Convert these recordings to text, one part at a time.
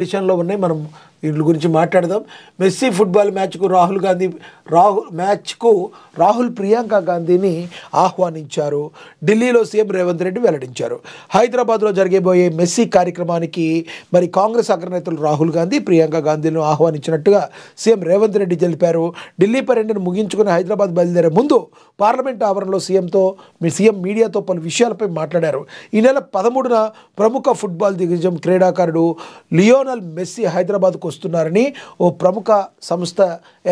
దేశంలో ఉన్నాయి. మనం వీటి గురించి మాట్లాడదాం. మెస్సీ ఫుట్బాల్ మ్యాచ్కు రాహుల్ ప్రియాంక గాంధీని ఆహ్వానించారు. ఢిల్లీలో సీఎం రేవంత్ రెడ్డి వెల్లడించారు. హైదరాబాద్లో జరగబోయే మెస్సీ కార్యక్రమానికి మరి కాంగ్రెస్ అగ్రనేతలు రాహుల్ గాంధీ, ప్రియాంక గాంధీలను ఆహ్వానించినట్టుగా సీఎం రేవంత్ రెడ్డి తెలిపారు. ఢిల్లీ పర్యటన ముగించుకుని హైదరాబాద్ బయలుదేరే ముందు పార్లమెంట్ ఆవరణలో సీఎం మీడియాతో పలు విషయాలపై మాట్లాడారు. ఈ నెల 13న ప్రముఖ ఫుట్బాల్ దిగ్గజం క్రీడాకారుడు లియోనల్ మెస్సీ హైదరాబాద్కు వస్తున్నారని ఓ ప్రముఖ సంస్థ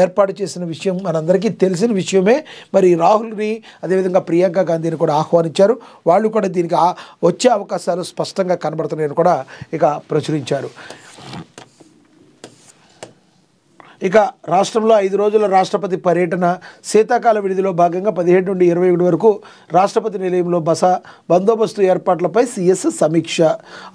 ఏర్పాటు చేసిన విషయం మనందరికీ తెలిసిన విషయమే. మరి రాహుల్ని అదేవిధంగా ప్రియాంక గాంధీని కూడా ఆహ్వానించారు. వాళ్ళు కూడా దీనికి వచ్చే అవకాశాలు స్పష్టంగా కనబడుతున్నాయని కూడా ఇక ప్రచురించారు. ఇక రాష్ట్రంలో 5 రోజుల రాష్ట్రపతి పర్యటన శీతాకాల విడిదిలో భాగంగా 17 నుండి 21 వరకు రాష్ట్రపతి నిలయంలో బందోబస్తు ఏర్పాట్లపై సీఎస్ సమీక్ష.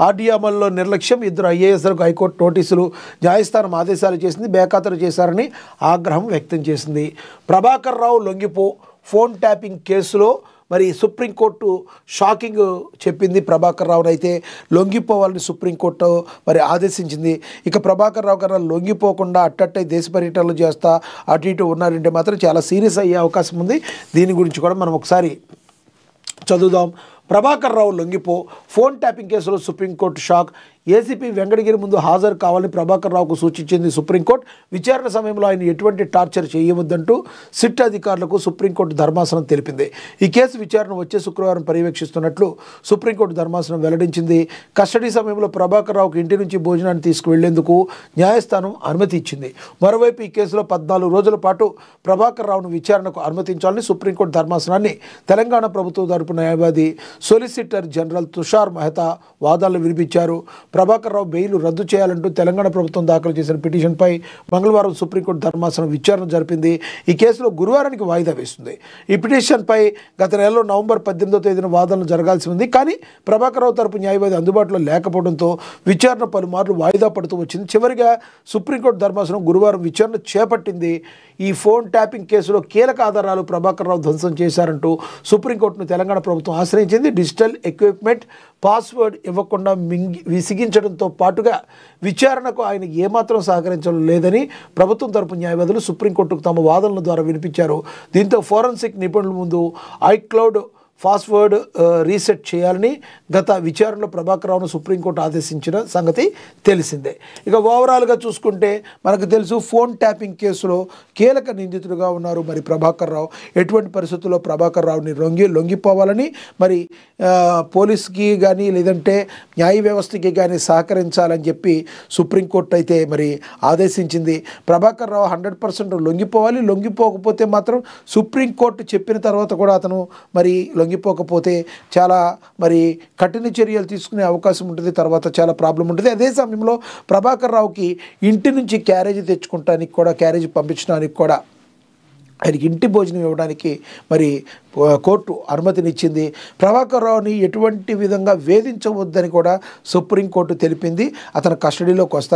ఆర్డీఏ అమలులో నిర్లక్ష్యం, 2 ఐఏఎస్లకు హైకోర్టు నోటీసులు, న్యాయస్థానం ఆదేశాలు చేసింది, బేఖాతరు చేశారని ఆగ్రహం వ్యక్తం చేసింది. ప్రభాకర్ రావు లొంగిపో ఫోన్ ట్యాపింగ్ కేసులో మరి సుప్రీంకోర్టు షాకింగ్ చెప్పింది. ప్రభాకర్ రావును అయితే లొంగిపోవాలని సుప్రీంకోర్టు మరి ఆదేశించింది. ఇక ప్రభాకర్ రావు గారు లొంగిపోకుండా అట్టట్టే దేశ పర్యటనలు చేస్తా అటు ఇటు ఉన్నారంటే మాత్రం చాలా సీరియస్ అయ్యే అవకాశం ఉంది. దీని గురించి కూడా మనం ఒకసారి చదువుదాం. ప్రభాకర్ రావు లొంగిపో ఫోన్ ట్యాపింగ్ కేసులో సుప్రీంకోర్టు షాక్. ఏసీపీ వెంకటగిరి ముందు హాజరు కావాలని ప్రభాకర్ రావుకు సూచించింది సుప్రీంకోర్టు. విచారణ సమయంలో ఆయన ఎటువంటి టార్చర్ చేయవద్దంటూ సిట్ అధికారులకు సుప్రీంకోర్టు ధర్మాసనం తెలిపింది. ఈ కేసు విచారణ వచ్చే శుక్రవారం పర్యవేక్షిస్తున్నట్లు సుప్రీంకోర్టు ధర్మాసనం వెల్లడించింది. కస్టడీ సమయంలో ప్రభాకర్ రావుకు ఇంటి నుంచి భోజనాన్ని తీసుకువెళ్లేందుకు న్యాయస్థానం అనుమతి ఇచ్చింది. మరోవైపు ఈ కేసులో 14 రోజుల పాటు ప్రభాకర్ రావును విచారణకు అనుమతించాలని సుప్రీంకోర్టు ధర్మాసనాన్ని తెలంగాణ ప్రభుత్వం తరపు న్యాయవాది సొలిసిటర్ జనరల్ తుషార్ మెహతా వాదనలు వినిపించారు. ప్రభాకర్ రావు బెయిల్ రద్దు చేయాలంటూ తెలంగాణ ప్రభుత్వం దాఖలు చేసిన పిటిషన్పై మంగళవారం సుప్రీంకోర్టు ధర్మాసనం విచారణ జరిపింది. ఈ కేసులో గురువారానికి వాయిదా వేస్తుంది. ఈ పిటిషన్పై గత నెలలో నవంబర్ 18వ తేదీన వాదనలు జరగాల్సి ఉంది. కానీ ప్రభాకర్ రావు తరపు న్యాయవాది అందుబాటులో లేకపోవడంతో విచారణ పలుమార్లు వాయిదా పడుతూ వచ్చింది. చివరిగా సుప్రీంకోర్టు ధర్మాసనం గురువారం విచారణ చేపట్టింది. ఈ ఫోన్ ట్యాపింగ్ కేసులో కీలక ఆధారాలు ప్రభాకర్ రావు ధ్వంసం చేశారంటూ సుప్రీంకోర్టును తెలంగాణ ప్రభుత్వం ఆశ్రయించింది. డిజిటల్ ఎక్విప్మెంట్ పాస్వర్డ్ ఇవ్వకుండా విసిగించడంతో పాటుగా విచారణకు ఆయన ఏమాత్రం సహకరించడం లేదని ప్రభుత్వం తరపు న్యాయవాదులు సుప్రీంకోర్టుకు తమ వాదనల ద్వారా వినిపించారు. దీంతో ఫోరెన్సిక్ నిపుణుల ముందు ఐక్లౌడ్ పాస్వర్డ్ రీసెట్ చేయాలని గత విచారణలో ప్రభాకర్ రావును సుప్రీంకోర్టు ఆదేశించిన సంగతి తెలిసిందే. ఇక ఓవరాల్గా చూసుకుంటే మనకు తెలుసు ఫోన్ ట్యాపింగ్ కేసులో కీలక నిందితుడుగా ఉన్నారు మరి ప్రభాకర్ రావు. ఎటువంటి పరిస్థితుల్లో ప్రభాకర్ రావుని లొంగిపోవాలని మరి పోలీస్కి కానీ లేదంటే న్యాయ వ్యవస్థకి కానీ సహకరించాలని చెప్పి సుప్రీంకోర్టు అయితే మరి ఆదేశించింది. ప్రభాకర్ రావు 100% లొంగిపోవాలి. లొంగిపోకపోతే మాత్రం సుప్రీంకోర్టు చెప్పిన తర్వాత కూడా అతను మరి లొంగిపోకపోతే చాలా మరి కఠిన చర్యలు తీసుకునే అవకాశం ఉంటుంది. తర్వాత చాలా ప్రాబ్లం ఉంటుంది. అదే సమయంలో ప్రభాకర్ రావుకి ఇంటి నుంచి క్యారేజీ తెచ్చుకోవడానికి కూడా, క్యారేజీ పంపించడానికి కూడా, ఆయనకి ఇంటి భోజనం ఇవ్వడానికి మరి కోర్టు అనుమతినిచ్చింది. ప్రభాకర్ రావుని ఎటువంటి విధంగా వేధించవద్దని కూడా సుప్రీంకోర్టు తెలిపింది. అతను కస్టడీలోకి వస్తారు.